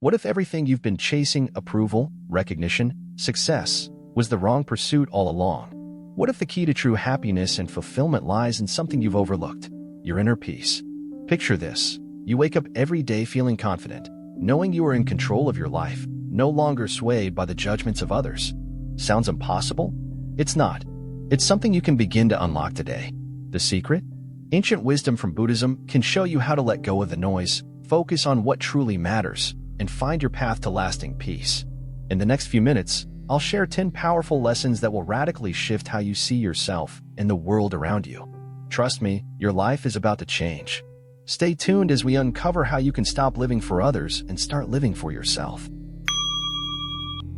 What if everything you've been chasing, approval, recognition, success, was the wrong pursuit all along? What if the key to true happiness and fulfillment lies in something you've overlooked? Your inner peace. Picture this. You wake up every day feeling confident, knowing you are in control of your life, no longer swayed by the judgments of others. Sounds impossible? It's not. It's something you can begin to unlock today. The secret? Ancient wisdom from Buddhism can show you how to let go of the noise, focus on what truly matters, and find your path to lasting peace. In the next few minutes, I'll share 10 powerful lessons that will radically shift how you see yourself and the world around you. Trust me, your life is about to change. Stay tuned as we uncover how you can stop living for others and start living for yourself.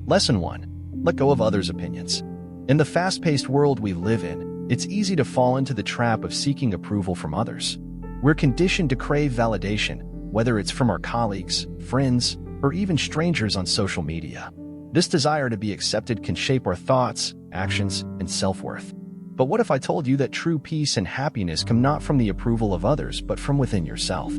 Lesson 1. Let go of others' opinions. In the fast-paced world we live in, it's easy to fall into the trap of seeking approval from others. We're conditioned to crave validation, whether it's from our colleagues, friends, or even strangers on social media. This desire to be accepted can shape our thoughts, actions, and self-worth. But what if I told you that true peace and happiness come not from the approval of others, but from within yourself?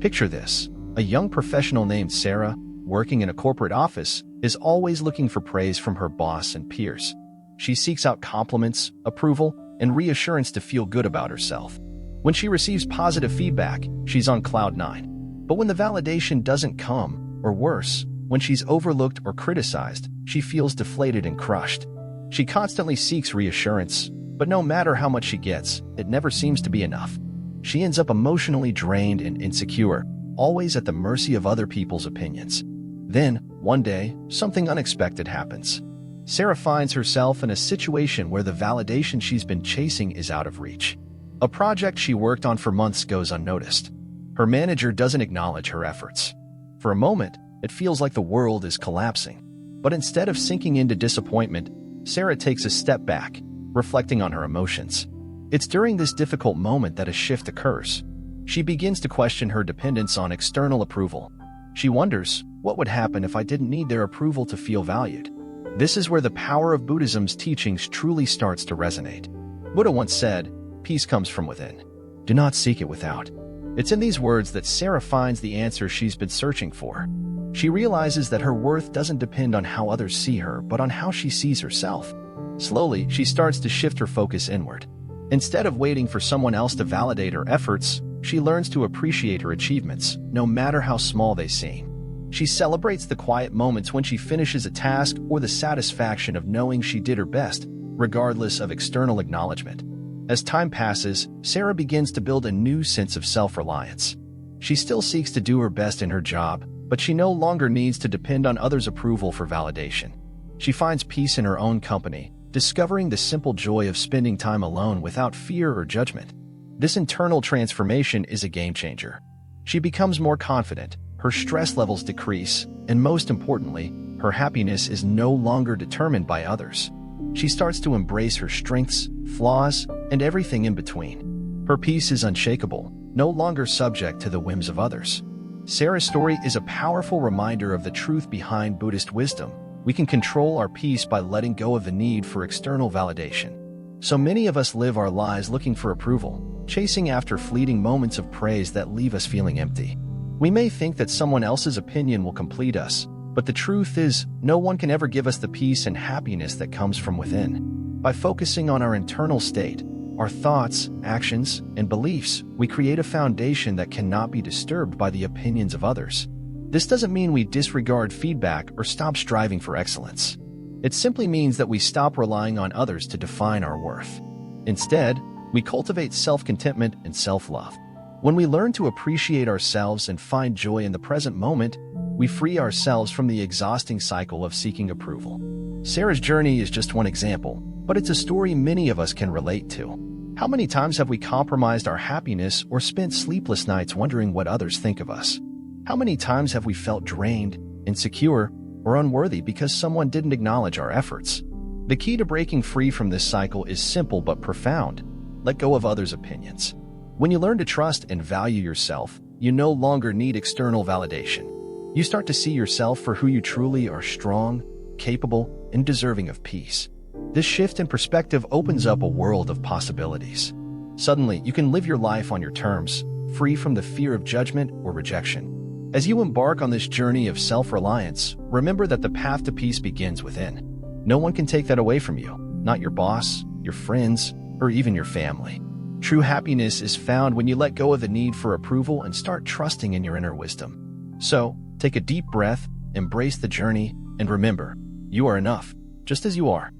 Picture this. A young professional named Sarah, working in a corporate office, is always looking for praise from her boss and peers. She seeks out compliments, approval, and reassurance to feel good about herself. When she receives positive feedback, she's on cloud nine. But when the validation doesn't come, or worse, when she's overlooked or criticized, she feels deflated and crushed. She constantly seeks reassurance, but no matter how much she gets, it never seems to be enough. She ends up emotionally drained and insecure, always at the mercy of other people's opinions. Then, one day, something unexpected happens. Sarah finds herself in a situation where the validation she's been chasing is out of reach. A project she worked on for months goes unnoticed. Her manager doesn't acknowledge her efforts. For a moment, it feels like the world is collapsing. But instead of sinking into disappointment, Sarah takes a step back, reflecting on her emotions. It's during this difficult moment that a shift occurs. She begins to question her dependence on external approval. She wonders, what would happen if I didn't need their approval to feel valued? This is where the power of Buddhism's teachings truly starts to resonate. Buddha once said, "Peace comes from within. Do not seek it without." It's in these words that Sarah finds the answer she's been searching for. She realizes that her worth doesn't depend on how others see her, but on how she sees herself. Slowly, she starts to shift her focus inward. Instead of waiting for someone else to validate her efforts, she learns to appreciate her achievements, no matter how small they seem. She celebrates the quiet moments when she finishes a task or the satisfaction of knowing she did her best, regardless of external acknowledgement. As time passes, Sarah begins to build a new sense of self-reliance. She still seeks to do her best in her job, but she no longer needs to depend on others' approval for validation. She finds peace in her own company, discovering the simple joy of spending time alone without fear or judgment. This internal transformation is a game-changer. She becomes more confident, her stress levels decrease, and most importantly, her happiness is no longer determined by others. She starts to embrace her strengths, flaws, and everything in between. Her peace is unshakable, no longer subject to the whims of others. Sarah's story is a powerful reminder of the truth behind Buddhist wisdom. We can control our peace by letting go of the need for external validation. So many of us live our lives looking for approval, chasing after fleeting moments of praise that leave us feeling empty. We may think that someone else's opinion will complete us, but the truth is, no one can ever give us the peace and happiness that comes from within. By focusing on our internal state, our thoughts, actions, and beliefs, we create a foundation that cannot be disturbed by the opinions of others. This doesn't mean we disregard feedback or stop striving for excellence. It simply means that we stop relying on others to define our worth. Instead, we cultivate self-contentment and self-love. When we learn to appreciate ourselves and find joy in the present moment, we free ourselves from the exhausting cycle of seeking approval. Sarah's journey is just one example, but it's a story many of us can relate to. How many times have we compromised our happiness or spent sleepless nights wondering what others think of us? How many times have we felt drained, insecure, or unworthy because someone didn't acknowledge our efforts? The key to breaking free from this cycle is simple but profound. Let go of others' opinions. When you learn to trust and value yourself, you no longer need external validation. You start to see yourself for who you truly are: strong, capable, and deserving of peace. This shift in perspective opens up a world of possibilities. Suddenly, you can live your life on your terms, free from the fear of judgment or rejection. As you embark on this journey of self-reliance, remember that the path to peace begins within. No one can take that away from you, not your boss, your friends, or even your family. True happiness is found when you let go of the need for approval and start trusting in your inner wisdom. So, take a deep breath, embrace the journey, and remember, you are enough, just as you are.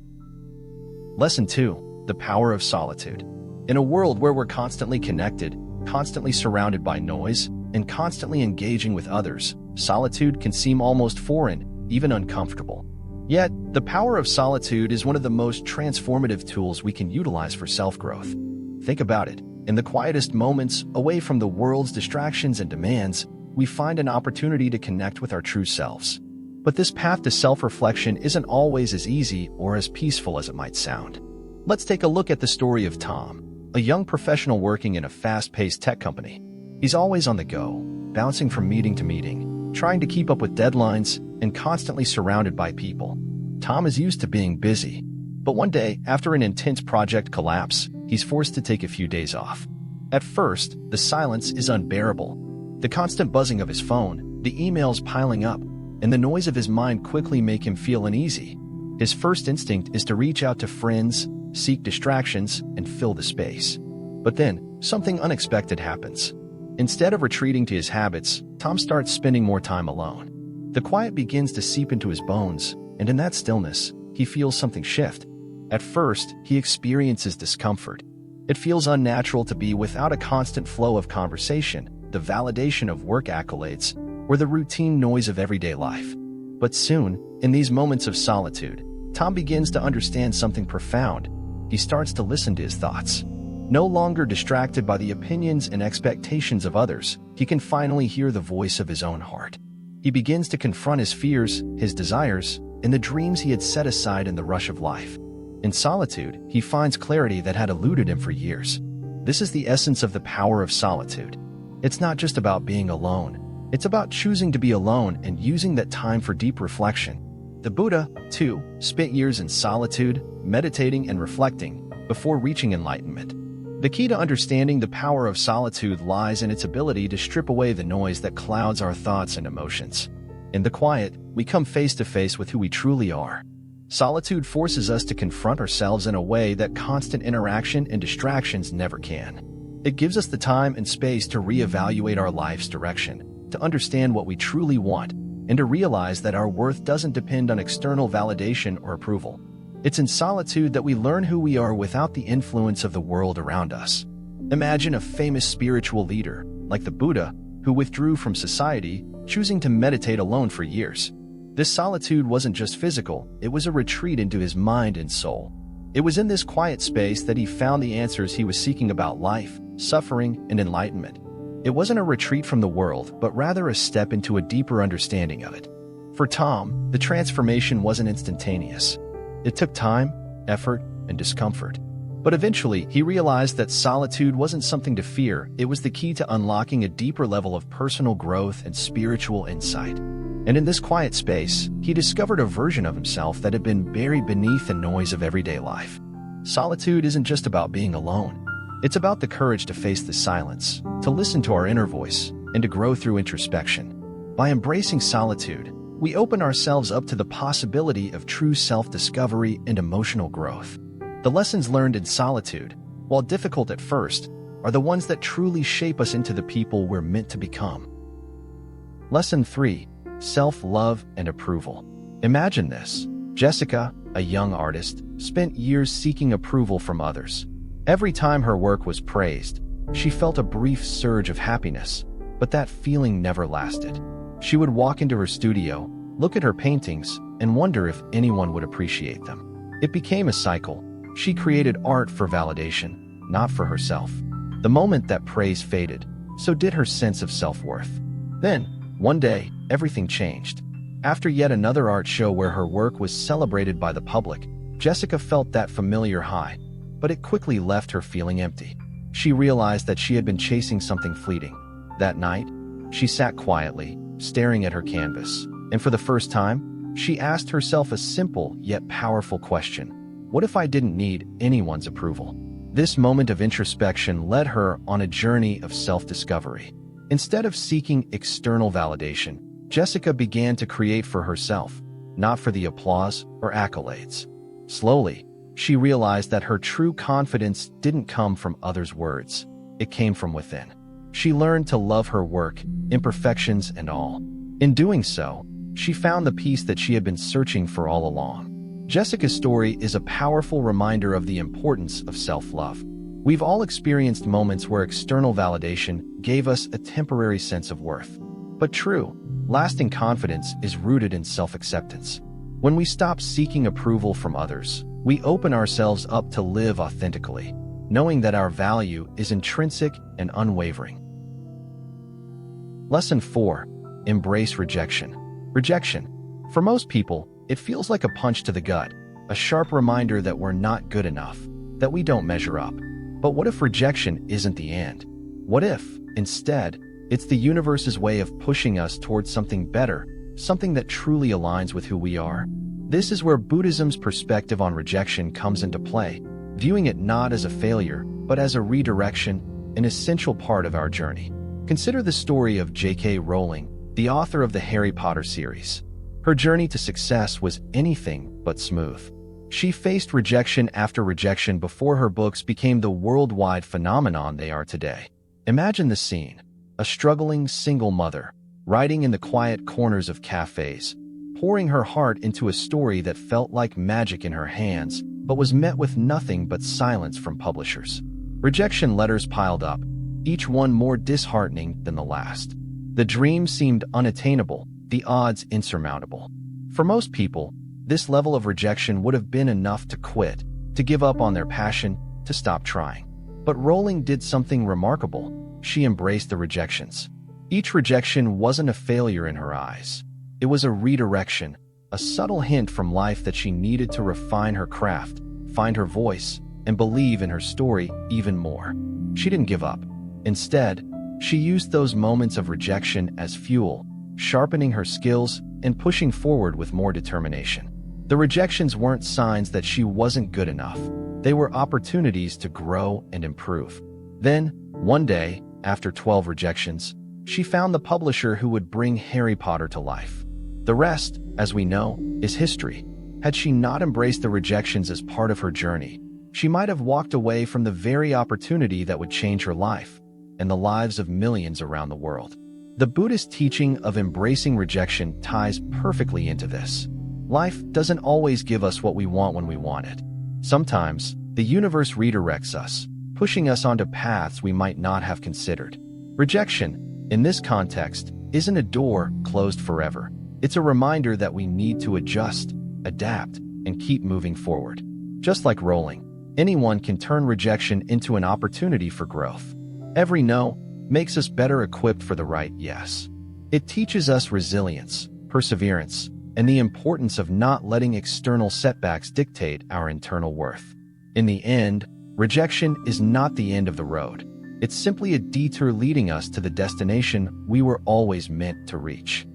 Lesson 2. The power of solitude. In a world where we're constantly connected, constantly surrounded by noise, and constantly engaging with others, solitude can seem almost foreign, even uncomfortable. Yet, the power of solitude is one of the most transformative tools we can utilize for self-growth. Think about it. In the quietest moments, away from the world's distractions and demands, we find an opportunity to connect with our true selves. But this path to self-reflection isn't always as easy or as peaceful as it might sound. Let's take a look at the story of Tom, a young professional working in a fast-paced tech company. He's always on the go, bouncing from meeting to meeting, trying to keep up with deadlines, and constantly surrounded by people. Tom is used to being busy, but one day, after an intense project collapse, he's forced to take a few days off. At first, the silence is unbearable. The constant buzzing of his phone, the emails piling up, and the noise of his mind quickly make him feel uneasy. His first instinct is to reach out to friends, seek distractions, and fill the space. But then, something unexpected happens. Instead of retreating to his habits, Tom starts spending more time alone. The quiet begins to seep into his bones, and in that stillness, he feels something shift. At first, he experiences discomfort. It feels unnatural to be without a constant flow of conversation, the validation of work accolades, or the routine noise of everyday life. But soon, in these moments of solitude, Tom begins to understand something profound. He starts to listen to his thoughts. No longer distracted by the opinions and expectations of others, he can finally hear the voice of his own heart. He begins to confront his fears, his desires, and the dreams he had set aside in the rush of life. In solitude, he finds clarity that had eluded him for years. This is the essence of the power of solitude. It's not just about being alone. It's about choosing to be alone and using that time for deep reflection. The Buddha, too, spent years in solitude, meditating and reflecting, before reaching enlightenment. The key to understanding the power of solitude lies in its ability to strip away the noise that clouds our thoughts and emotions. In the quiet, we come face to face with who we truly are. Solitude forces us to confront ourselves in a way that constant interaction and distractions never can. It gives us the time and space to reevaluate our life's direction, to understand what we truly want, and to realize that our worth doesn't depend on external validation or approval. It's in solitude that we learn who we are without the influence of the world around us. Imagine a famous spiritual leader, like the Buddha, who withdrew from society, choosing to meditate alone for years. This solitude wasn't just physical, it was a retreat into his mind and soul. It was in this quiet space that he found the answers he was seeking about life, suffering, and enlightenment. It wasn't a retreat from the world, but rather a step into a deeper understanding of it. For Tom, the transformation wasn't instantaneous. It took time, effort, and discomfort. But eventually, he realized that solitude wasn't something to fear, it was the key to unlocking a deeper level of personal growth and spiritual insight. And in this quiet space, he discovered a version of himself that had been buried beneath the noise of everyday life. Solitude isn't just about being alone. It's about the courage to face the silence, to listen to our inner voice, and to grow through introspection. By embracing solitude, we open ourselves up to the possibility of true self-discovery and emotional growth. The lessons learned in solitude, while difficult at first, are the ones that truly shape us into the people we're meant to become. Lesson 3. Self-love and approval. Imagine this. Jessica, a young artist, spent years seeking approval from others. Every time her work was praised, she felt a brief surge of happiness, but that feeling never lasted. She would walk into her studio, look at her paintings, and wonder if anyone would appreciate them. It became a cycle. She created art for validation, not for herself. The moment that praise faded, so did her sense of self-worth. Then, one day, everything changed. After yet another art show where her work was celebrated by the public, Jessica felt that familiar high, but it quickly left her feeling empty. She realized that she had been chasing something fleeting. That night, she sat quietly, staring at her canvas, and for the first time, she asked herself a simple yet powerful question. What if I didn't need anyone's approval? This moment of introspection led her on a journey of self-discovery. Instead of seeking external validation, Jessica began to create for herself, not for the applause or accolades. Slowly, she realized that her true confidence didn't come from others' words. It came from within. She learned to love her work, imperfections and all. In doing so, she found the peace that she had been searching for all along. Jessica's story is a powerful reminder of the importance of self-love. We've all experienced moments where external validation gave us a temporary sense of worth. But true, lasting confidence is rooted in self-acceptance. When we stop seeking approval from others, we open ourselves up to live authentically, knowing that our value is intrinsic and unwavering. Lesson 4. Embrace rejection. Rejection. For most people, it feels like a punch to the gut, a sharp reminder that we're not good enough, that we don't measure up. But what if rejection isn't the end? What if, instead, it's the universe's way of pushing us towards something better, something that truly aligns with who we are? This is where Buddhism's perspective on rejection comes into play, viewing it not as a failure, but as a redirection, an essential part of our journey. Consider the story of J.K. Rowling, the author of the Harry Potter series. Her journey to success was anything but smooth. She faced rejection after rejection before her books became the worldwide phenomenon they are today. Imagine the scene: a struggling single mother, writing in the quiet corners of cafes, pouring her heart into a story that felt like magic in her hands, but was met with nothing but silence from publishers. Rejection letters piled up, each one more disheartening than the last. The dream seemed unattainable, the odds insurmountable. For most people, this level of rejection would have been enough to quit, to give up on their passion, to stop trying. But Rowling did something remarkable. She embraced the rejections. Each rejection wasn't a failure in her eyes. It was a redirection, a subtle hint from life that she needed to refine her craft, find her voice, and believe in her story even more. She didn't give up. Instead, she used those moments of rejection as fuel, sharpening her skills and pushing forward with more determination. The rejections weren't signs that she wasn't good enough. They were opportunities to grow and improve. Then, one day, after 12 rejections, she found the publisher who would bring Harry Potter to life. The rest, as we know, is history. Had she not embraced the rejections as part of her journey, she might have walked away from the very opportunity that would change her life and the lives of millions around the world. The Buddhist teaching of embracing rejection ties perfectly into this. Life doesn't always give us what we want when we want it. Sometimes, the universe redirects us, pushing us onto paths we might not have considered. Rejection, in this context, isn't a door closed forever. It's a reminder that we need to adjust, adapt, and keep moving forward. Just like Rowling, anyone can turn rejection into an opportunity for growth. Every no makes us better equipped for the right yes. It teaches us resilience, perseverance, and the importance of not letting external setbacks dictate our internal worth. In the end, rejection is not the end of the road. It's simply a detour leading us to the destination we were always meant to reach.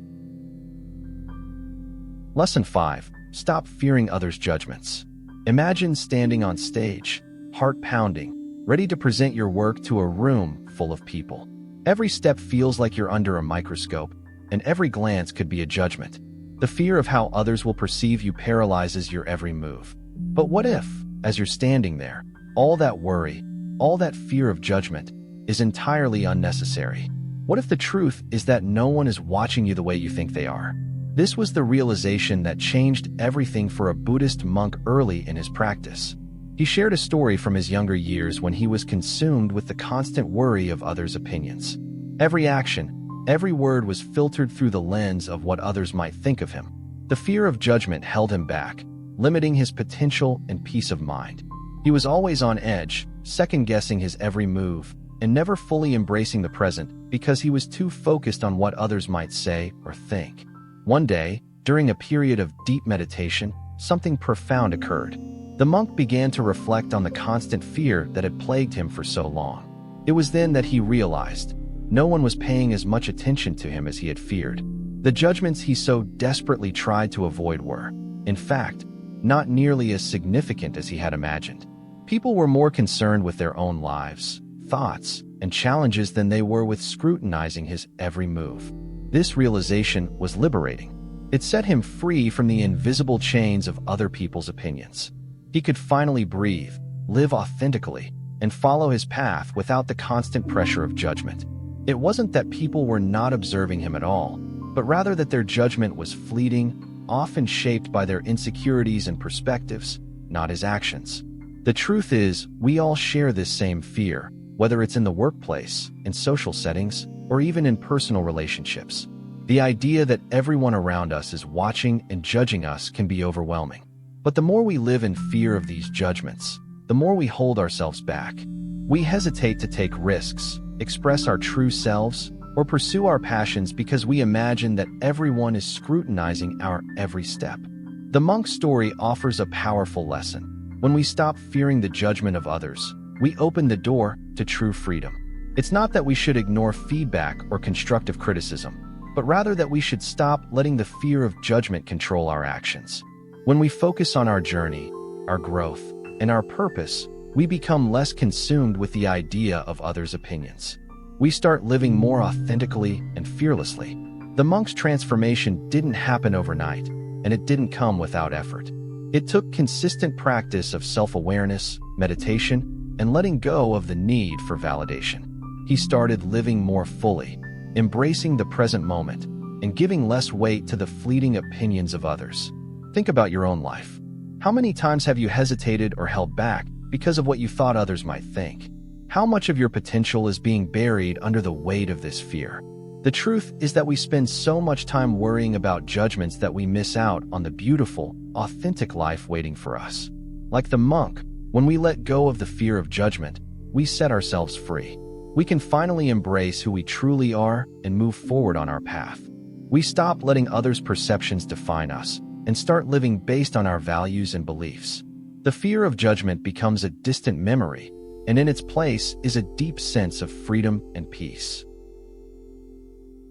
Lesson 5. Stop fearing others' judgments. Imagine standing on stage, heart pounding, ready to present your work to a room full of people. Every step feels like you're under a microscope, and every glance could be a judgment. The fear of how others will perceive you paralyzes your every move. But what if, as you're standing there, all that worry, all that fear of judgment, is entirely unnecessary? What if the truth is that no one is watching you the way you think they are? This was the realization that changed everything for a Buddhist monk early in his practice. He shared a story from his younger years when he was consumed with the constant worry of others' opinions. Every action, every word was filtered through the lens of what others might think of him. The fear of judgment held him back, limiting his potential and peace of mind. He was always on edge, second-guessing his every move, and never fully embracing the present because he was too focused on what others might say or think. One day, during a period of deep meditation, something profound occurred. The monk began to reflect on the constant fear that had plagued him for so long. It was then that he realized no one was paying as much attention to him as he had feared. The judgments he so desperately tried to avoid were, in fact, not nearly as significant as he had imagined. People were more concerned with their own lives, thoughts, and challenges than they were with scrutinizing his every move. This realization was liberating. It set him free from the invisible chains of other people's opinions. He could finally breathe, live authentically, and follow his path without the constant pressure of judgment. It wasn't that people were not observing him at all, but rather that their judgment was fleeting, often shaped by their insecurities and perspectives, not his actions. The truth is, we all share this same fear, whether it's in the workplace, in social settings, or even in personal relationships. The idea that everyone around us is watching and judging us can be overwhelming. But the more we live in fear of these judgments, the more we hold ourselves back. We hesitate to take risks, express our true selves, or pursue our passions because we imagine that everyone is scrutinizing our every step. The monk's story offers a powerful lesson. When we stop fearing the judgment of others, we open the door to true freedom. It's not that we should ignore feedback or constructive criticism, but rather that we should stop letting the fear of judgment control our actions. When we focus on our journey, our growth, and our purpose, we become less consumed with the idea of others' opinions. We start living more authentically and fearlessly. The monk's transformation didn't happen overnight, and it didn't come without effort. It took consistent practice of self-awareness, meditation, and letting go of the need for validation. He started living more fully, embracing the present moment, and giving less weight to the fleeting opinions of others. Think about your own life. How many times have you hesitated or held back because of what you thought others might think? How much of your potential is being buried under the weight of this fear? The truth is that we spend so much time worrying about judgments that we miss out on the beautiful, authentic life waiting for us. Like the monk, when we let go of the fear of judgment, we set ourselves free. We can finally embrace who we truly are and move forward on our path. We stop letting others' perceptions define us and start living based on our values and beliefs. The fear of judgment becomes a distant memory, and in its place is a deep sense of freedom and peace.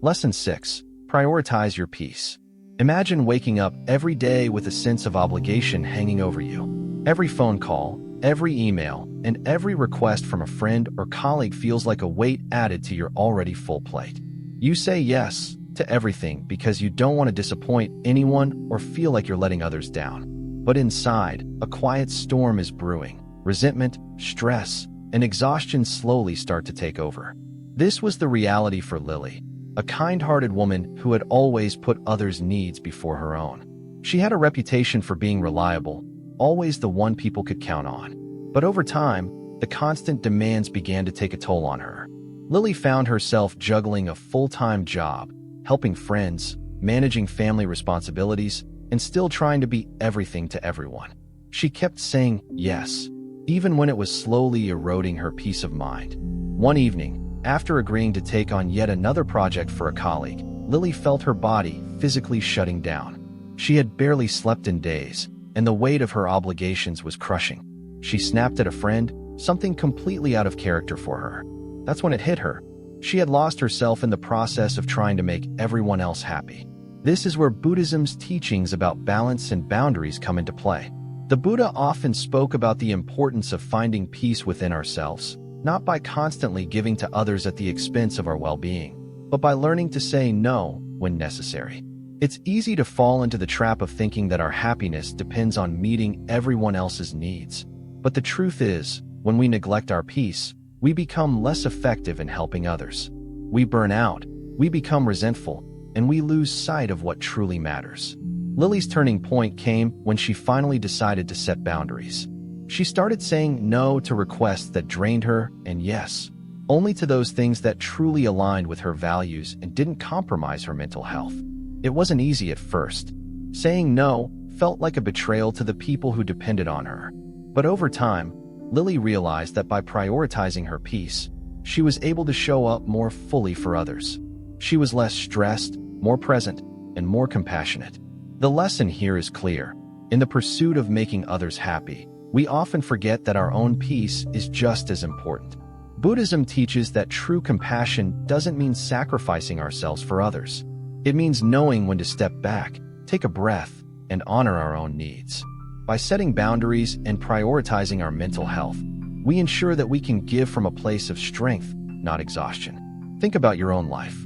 Lesson 6. Prioritize your peace. Imagine waking up every day with a sense of obligation hanging over you. Every phone call, every email, and every request from a friend or colleague feels like a weight added to your already full plate. You say yes to everything because you don't want to disappoint anyone or feel like you're letting others down. But inside, a quiet storm is brewing. Resentment, stress, and exhaustion slowly start to take over. This was the reality for Lily, a kind-hearted woman who had always put others' needs before her own. She had a reputation for being reliable, always the one people could count on. But over time, the constant demands began to take a toll on her. Lily found herself juggling a full-time job, helping friends, managing family responsibilities, and still trying to be everything to everyone. She kept saying yes, even when it was slowly eroding her peace of mind. One evening, after agreeing to take on yet another project for a colleague, Lily felt her body physically shutting down. She had barely slept in days, and the weight of her obligations was crushing. She snapped at a friend, something completely out of character for her. That's when it hit her. She had lost herself in the process of trying to make everyone else happy. This is where Buddhism's teachings about balance and boundaries come into play. The Buddha often spoke about the importance of finding peace within ourselves, not by constantly giving to others at the expense of our well-being, but by learning to say no when necessary. It's easy to fall into the trap of thinking that our happiness depends on meeting everyone else's needs. But the truth is, when we neglect our peace, we become less effective in helping others. We burn out, we become resentful, and we lose sight of what truly matters. Lily's turning point came when she finally decided to set boundaries. She started saying no to requests that drained her and yes, only to those things that truly aligned with her values and didn't compromise her mental health. It wasn't easy at first. Saying no felt like a betrayal to the people who depended on her. But over time, Lily realized that by prioritizing her peace, she was able to show up more fully for others. She was less stressed, more present, and more compassionate. The lesson here is clear. In the pursuit of making others happy, we often forget that our own peace is just as important. Buddhism teaches that true compassion doesn't mean sacrificing ourselves for others. It means knowing when to step back, take a breath, and honor our own needs. By setting boundaries and prioritizing our mental health, we ensure that we can give from a place of strength, not exhaustion. Think about your own life.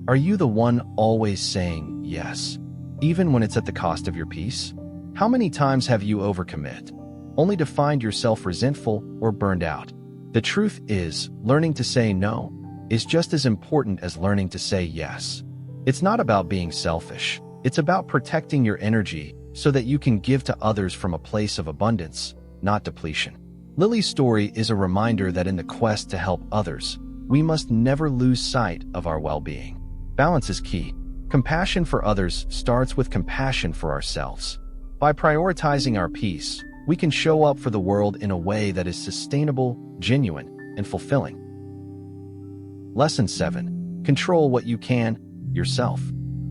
Are you the one always saying yes, even when it's at the cost of your peace? How many times have you overcommit, only to find yourself resentful or burned out? The truth is, learning to say no is just as important as learning to say yes. It's not about being selfish. It's about protecting your energy so that you can give to others from a place of abundance, not depletion. Lily's story is a reminder that in the quest to help others, we must never lose sight of our well-being. Balance is key. Compassion for others starts with compassion for ourselves. By prioritizing our peace, we can show up for the world in a way that is sustainable, genuine, and fulfilling. Lesson 7. Control what you can, yourself.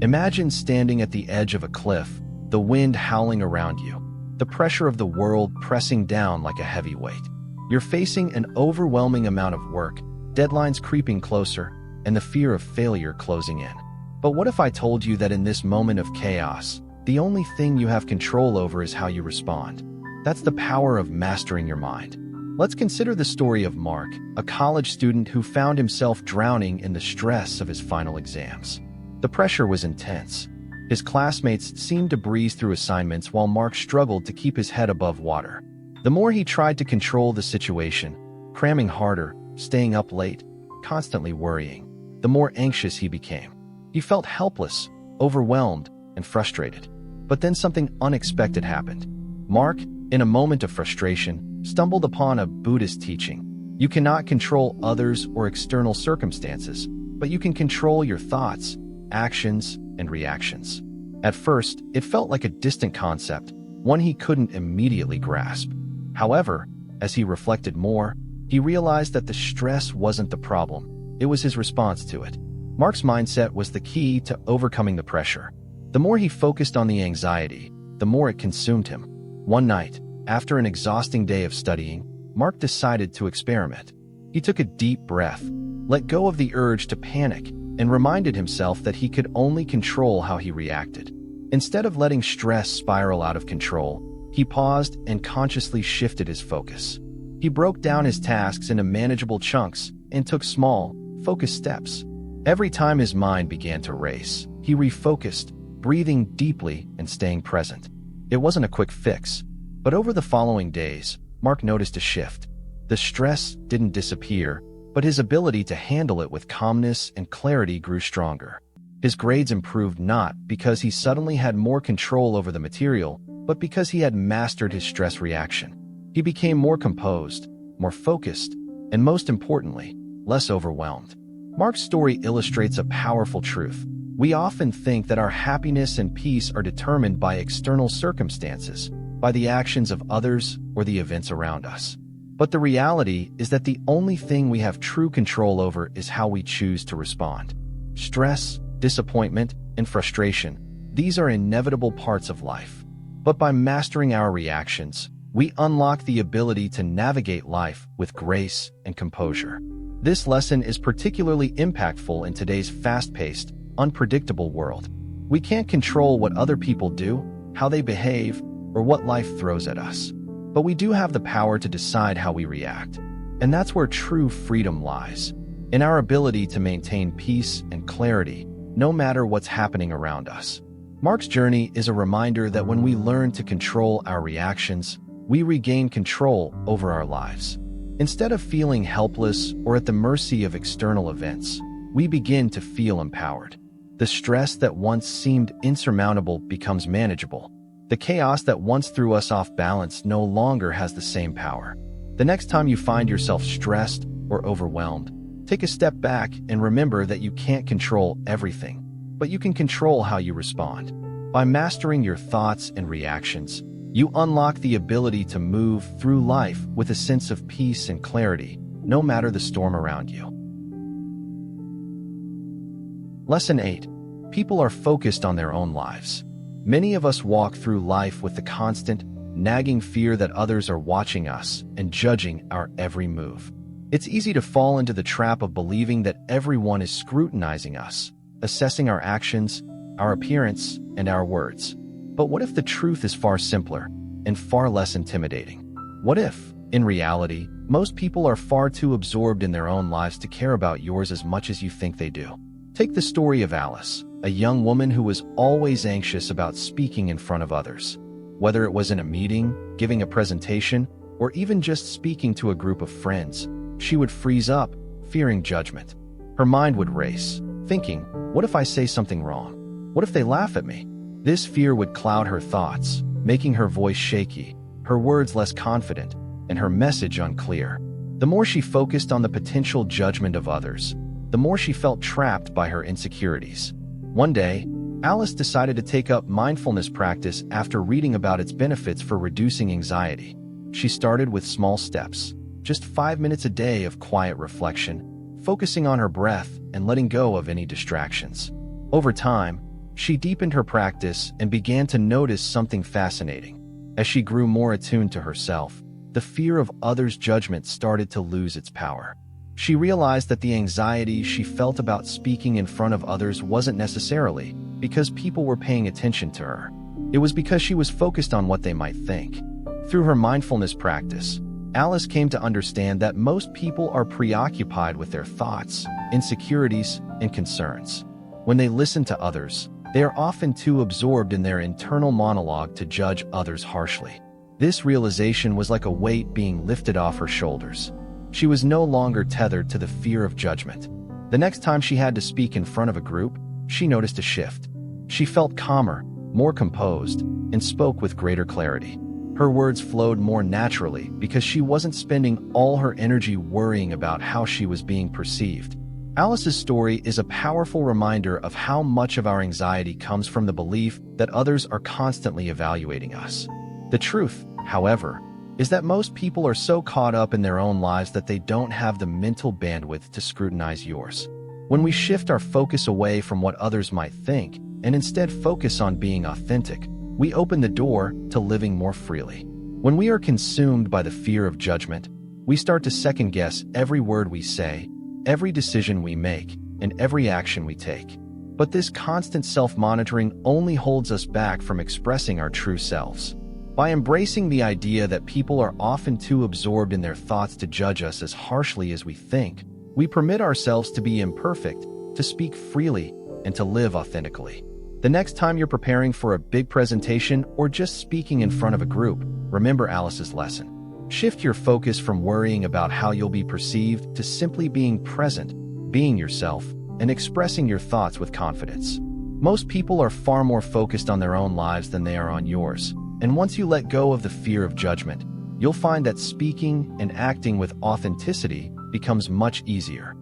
Imagine standing at the edge of a cliff, the wind howling around you, the pressure of the world pressing down like a heavy weight. You're facing an overwhelming amount of work, deadlines creeping closer, and the fear of failure closing in. But what if I told you that in this moment of chaos, the only thing you have control over is how you respond? That's the power of mastering your mind. Let's consider the story of Mark, a college student who found himself drowning in the stress of his final exams. The pressure was intense. His classmates seemed to breeze through assignments while Mark struggled to keep his head above water. The more he tried to control the situation, cramming harder, staying up late, constantly worrying, the more anxious he became. He felt helpless, overwhelmed, and frustrated. But then something unexpected happened. Mark, in a moment of frustration, stumbled upon a Buddhist teaching. You cannot control others or external circumstances, but you can control your thoughts, actions, and reactions. At first, it felt like a distant concept, one he couldn't immediately grasp. However, as he reflected more, he realized that the stress wasn't the problem, it was his response to it. Mark's mindset was the key to overcoming the pressure. The more he focused on the anxiety, the more it consumed him. One night, after an exhausting day of studying, Mark decided to experiment. He took a deep breath, let go of the urge to panic, and reminded himself that he could only control how he reacted. Instead of letting stress spiral out of control, he paused and consciously shifted his focus. He broke down his tasks into manageable chunks and took small, focused steps. Every time his mind began to race, he refocused, breathing deeply and staying present. It wasn't a quick fix, but over the following days, Mark noticed a shift. The stress didn't disappear, but his ability to handle it with calmness and clarity grew stronger. His grades improved not because he suddenly had more control over the material, but because he had mastered his stress reaction. He became more composed, more focused, and most importantly, less overwhelmed. Mark's story illustrates a powerful truth. We often think that our happiness and peace are determined by external circumstances, by the actions of others or the events around us. But the reality is that the only thing we have true control over is how we choose to respond. Stress, disappointment, and frustration, these are inevitable parts of life. But by mastering our reactions, we unlock the ability to navigate life with grace and composure. This lesson is particularly impactful in today's fast-paced, unpredictable world. We can't control what other people do, how they behave, or what life throws at us. But we do have the power to decide how we react. And that's where true freedom lies, in our ability to maintain peace and clarity, no matter what's happening around us. Mark's journey is a reminder that when we learn to control our reactions, we regain control over our lives. Instead of feeling helpless or at the mercy of external events, we begin to feel empowered. The stress that once seemed insurmountable becomes manageable. The chaos that once threw us off balance no longer has the same power. The next time you find yourself stressed or overwhelmed, take a step back and remember that you can't control everything, but you can control how you respond. By mastering your thoughts and reactions, you unlock the ability to move through life with a sense of peace and clarity, no matter the storm around you. Lesson 8. People are focused on their own lives. Many of us walk through life with the constant, nagging fear that others are watching us and judging our every move. It's easy to fall into the trap of believing that everyone is scrutinizing us, assessing our actions, our appearance, and our words. But what if the truth is far simpler and far less intimidating? What if, In reality, most people are far too absorbed in their own lives to care about yours as much as you think they do. Take the story of Alice, a young woman who was always anxious about speaking in front of others. Whether it was in a meeting, giving a presentation, or even just speaking to a group of friends, she would freeze up, fearing judgment. Her mind would race, thinking, what if I say something wrong? What if they laugh at me? This fear would cloud her thoughts, making her voice shaky, her words less confident, and her message unclear. The more she focused on the potential judgment of others, the more she felt trapped by her insecurities. One day, Alice decided to take up mindfulness practice after reading about its benefits for reducing anxiety. She started with small steps, just 5 minutes a day of quiet reflection, focusing on her breath and letting go of any distractions. Over time, she deepened her practice and began to notice something fascinating. As she grew more attuned to herself, the fear of others' judgment started to lose its power. She realized that the anxiety she felt about speaking in front of others wasn't necessarily because people were paying attention to her. It was because she was focused on what they might think. Through her mindfulness practice, Alice came to understand that most people are preoccupied with their thoughts, insecurities, and concerns. When they listen to others, they are often too absorbed in their internal monologue to judge others harshly. This realization was like a weight being lifted off her shoulders. She was no longer tethered to the fear of judgment. The next time she had to speak in front of a group, she noticed a shift. She felt calmer, more composed, and spoke with greater clarity. Her words flowed more naturally because she wasn't spending all her energy worrying about how she was being perceived. Alice's story is a powerful reminder of how much of our anxiety comes from the belief that others are constantly evaluating us. The truth, however, is that most people are so caught up in their own lives that they don't have the mental bandwidth to scrutinize yours. When we shift our focus away from what others might think and instead focus on being authentic, we open the door to living more freely. When we are consumed by the fear of judgment, we start to second-guess every word we say, every decision we make, and every action we take. But this constant self-monitoring only holds us back from expressing our true selves. By embracing the idea that people are often too absorbed in their thoughts to judge us as harshly as we think, we permit ourselves to be imperfect, to speak freely, and to live authentically. The next time you're preparing for a big presentation or just speaking in front of a group, remember Alice's lesson. Shift your focus from worrying about how you'll be perceived to simply being present, being yourself, and expressing your thoughts with confidence. Most people are far more focused on their own lives than they are on yours. And once you let go of the fear of judgment, you'll find that speaking and acting with authenticity becomes much easier.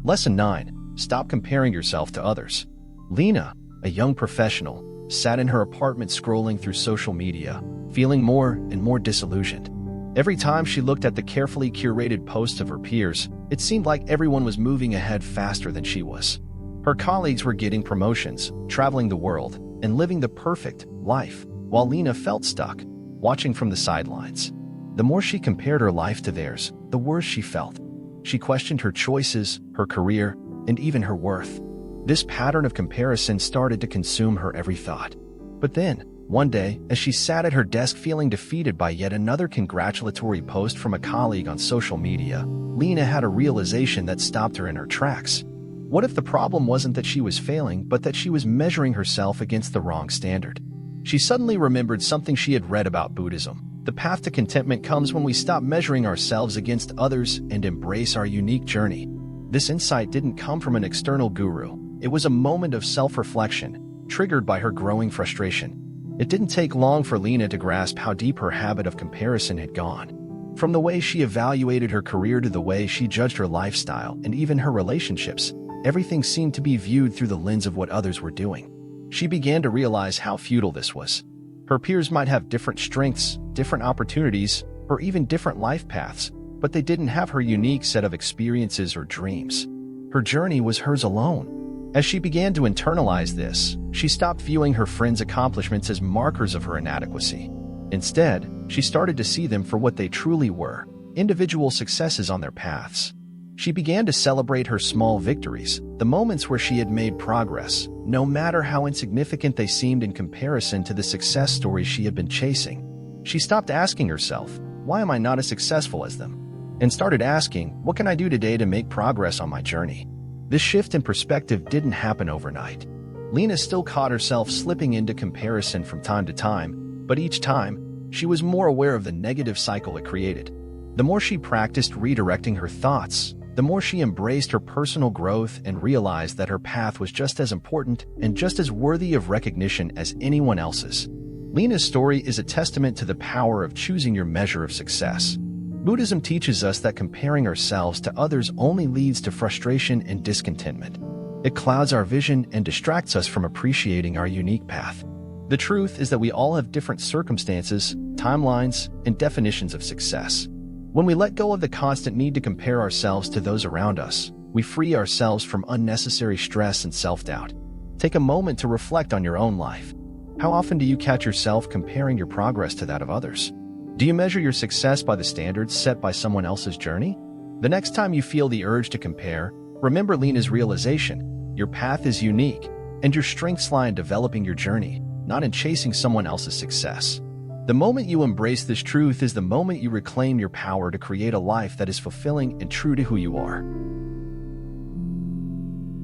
Lesson 9. Stop comparing yourself to others. Lena, a young professional, sat in her apartment scrolling through social media, feeling more and more disillusioned. Every time she looked at the carefully curated posts of her peers, it seemed like everyone was moving ahead faster than she was. Her colleagues were getting promotions, traveling the world, and living the perfect life, while Lena felt stuck, watching from the sidelines. The more she compared her life to theirs, the worse she felt. She questioned her choices, her career, and even her worth. This pattern of comparison started to consume her every thought. But then, one day, as she sat at her desk feeling defeated by yet another congratulatory post from a colleague on social media, Lena had a realization that stopped her in her tracks. What if the problem wasn't that she was failing, but that she was measuring herself against the wrong standard? She suddenly remembered something she had read about Buddhism. The path to contentment comes when we stop measuring ourselves against others and embrace our unique journey. This insight didn't come from an external guru. It was a moment of self-reflection, triggered by her growing frustration. It didn't take long for Lena to grasp how deep her habit of comparison had gone. From the way she evaluated her career to the way she judged her lifestyle and even her relationships, everything seemed to be viewed through the lens of what others were doing. She began to realize how futile this was. Her peers might have different strengths, different opportunities, or even different life paths, but they didn't have her unique set of experiences or dreams. Her journey was hers alone. As she began to internalize this, she stopped viewing her friends' accomplishments as markers of her inadequacy. Instead, she started to see them for what they truly were, individual successes on their paths. She began to celebrate her small victories, the moments where she had made progress, no matter how insignificant they seemed in comparison to the success stories she had been chasing. She stopped asking herself, "Why am I not as successful as them?" and started asking, "What can I do today to make progress on my journey?" This shift in perspective didn't happen overnight. Lena still caught herself slipping into comparison from time to time, but each time, she was more aware of the negative cycle it created. The more she practiced redirecting her thoughts, the more she embraced her personal growth and realized that her path was just as important and just as worthy of recognition as anyone else's. Lena's story is a testament to the power of choosing your measure of success. Buddhism teaches us that comparing ourselves to others only leads to frustration and discontentment. It clouds our vision and distracts us from appreciating our unique path. The truth is that we all have different circumstances, timelines, and definitions of success. When we let go of the constant need to compare ourselves to those around us, we free ourselves from unnecessary stress and self-doubt. Take a moment to reflect on your own life. How often do you catch yourself comparing your progress to that of others? Do you measure your success by the standards set by someone else's journey? The next time you feel the urge to compare, remember Lena's realization: your path is unique, and your strengths lie in developing your journey, not in chasing someone else's success. The moment you embrace this truth is the moment you reclaim your power to create a life that is fulfilling and true to who you are.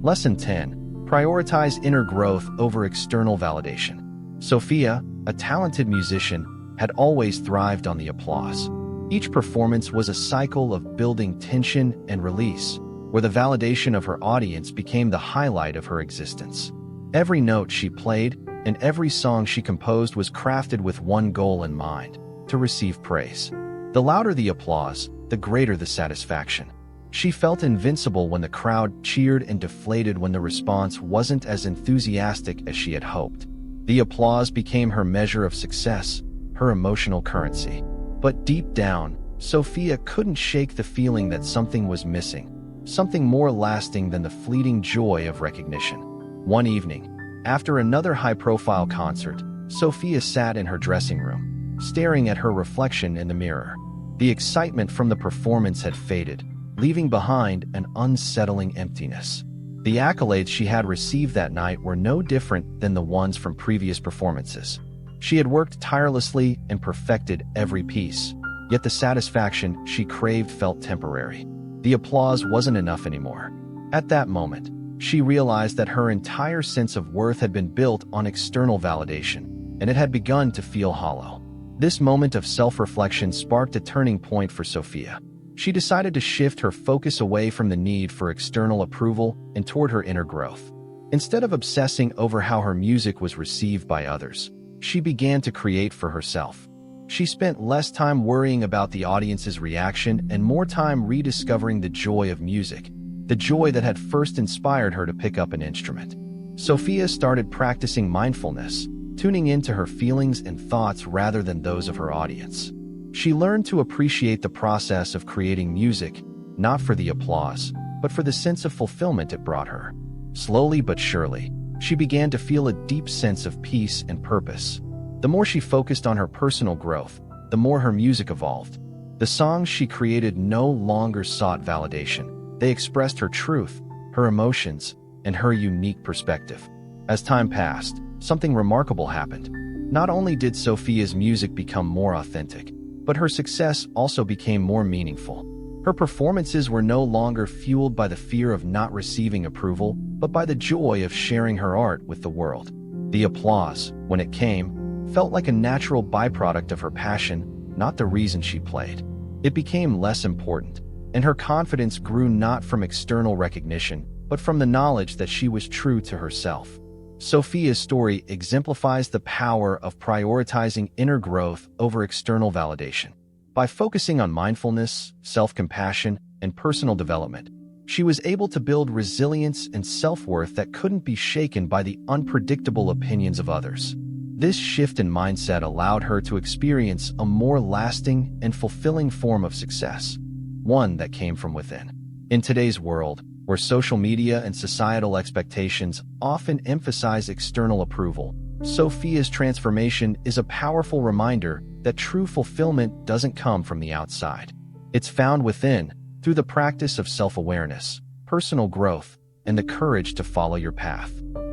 Lesson 10. Prioritize inner growth over external validation. Sophia, a talented musician, had always thrived on the applause. Each performance was a cycle of building tension and release, where the validation of her audience became the highlight of her existence. Every note she played and every song she composed was crafted with one goal in mind: to receive praise. The louder the applause, the greater the satisfaction. She felt invincible when the crowd cheered and deflated when the response wasn't as enthusiastic as she had hoped. The applause became her measure of success, her emotional currency. But deep down, Sophia couldn't shake the feeling that something was missing, something more lasting than the fleeting joy of recognition. One evening, after another high-profile concert, Sophia sat in her dressing room, staring at her reflection in the mirror. The excitement from the performance had faded, leaving behind an unsettling emptiness. The accolades she had received that night were no different than the ones from previous performances. She had worked tirelessly and perfected every piece, yet the satisfaction she craved felt temporary. The applause wasn't enough anymore. At that moment, she realized that her entire sense of worth had been built on external validation, and it had begun to feel hollow. This moment of self-reflection sparked a turning point for Sophia. She decided to shift her focus away from the need for external approval and toward her inner growth. Instead of obsessing over how her music was received by others, she began to create for herself. She spent less time worrying about the audience's reaction and more time rediscovering the joy of music, the joy that had first inspired her to pick up an instrument. Sophia started practicing mindfulness, tuning into her feelings and thoughts rather than those of her audience. She learned to appreciate the process of creating music, not for the applause, but for the sense of fulfillment it brought her. Slowly but surely, she began to feel a deep sense of peace and purpose. The more she focused on her personal growth, the more her music evolved. The songs she created no longer sought validation. They expressed her truth, her emotions, and her unique perspective. As time passed, something remarkable happened. Not only did Sophia's music become more authentic, but her success also became more meaningful. Her performances were no longer fueled by the fear of not receiving approval, but by the joy of sharing her art with the world. The applause, when it came, felt like a natural byproduct of her passion, not the reason she played. It became less important, and her confidence grew not from external recognition, but from the knowledge that she was true to herself. Sophia's story exemplifies the power of prioritizing inner growth over external validation. By focusing on mindfulness, self-compassion, and personal development, she was able to build resilience and self-worth that couldn't be shaken by the unpredictable opinions of others. This shift in mindset allowed her to experience a more lasting and fulfilling form of success, one that came from within. In today's world, where social media and societal expectations often emphasize external approval, Sophia's transformation is a powerful reminder that true fulfillment doesn't come from the outside. It's found within, through the practice of self-awareness, personal growth, and the courage to follow your path.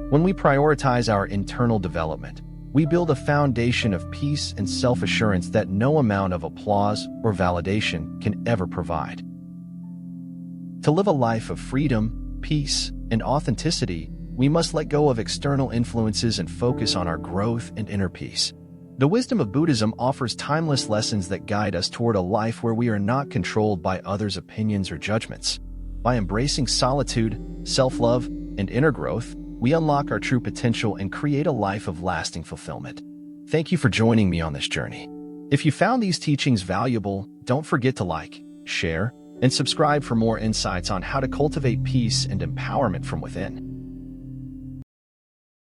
When we prioritize our internal development, we build a foundation of peace and self-assurance that no amount of applause or validation can ever provide. To live a life of freedom, peace, and authenticity, we must let go of external influences and focus on our growth and inner peace. The wisdom of Buddhism offers timeless lessons that guide us toward a life where we are not controlled by others' opinions or judgments. By embracing solitude, self-love, and inner growth, we unlock our true potential and create a life of lasting fulfillment. Thank you for joining me on this journey. If you found these teachings valuable, don't forget to like, share, and subscribe for more insights on how to cultivate peace and empowerment from within.